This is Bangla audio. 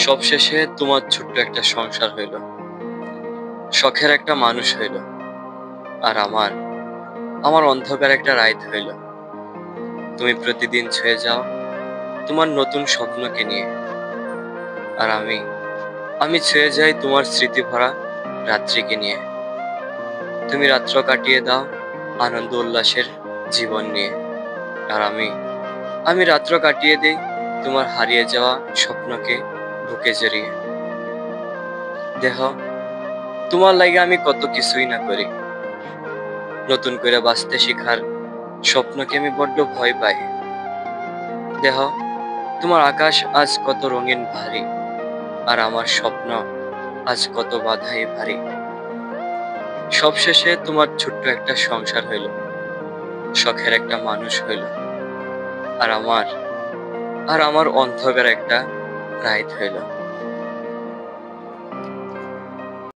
সবশেষে তোমার ছোট্ট একটা সংসার হইল, শখের একটা মানুষ হইল, আর আমার আমার অন্ধকার একটা রাত হইল। তুমি প্রতিদিন ছুঁয়ে যাও তোমার নতুন স্বপ্নকে নিয়ে, আর আমি ছুঁয়ে যাই তোমার স্মৃতি ভরা রাত্রিকে নিয়ে। তুমি রাত্র কাটিয়ে দাও আনন্দ উল্লাসের জীবন নিয়ে, আর আমি রাত্র কাটিয়ে দেই তোমার হারিয়ে যাওয়া স্বপ্নকে বুকে জড়িয়ে। দেহ, তোমার লাগে আমি কত কিছুই না করি, নতুন করে বাঁচতে শিখার স্বপ্নকে আমি বড্ড ভয় পাই। দেহ, তোমার আকাশ আজ কত রঙিন ভারী, আর আমার স্বপ্ন আজ কত বাধাই ভারী। সবশেষে তোমার ছোট্ট একটা সংসার হইল, শখের একটা মানুষ হইল, আর আমার অন্ধকার একটা রাত হইল।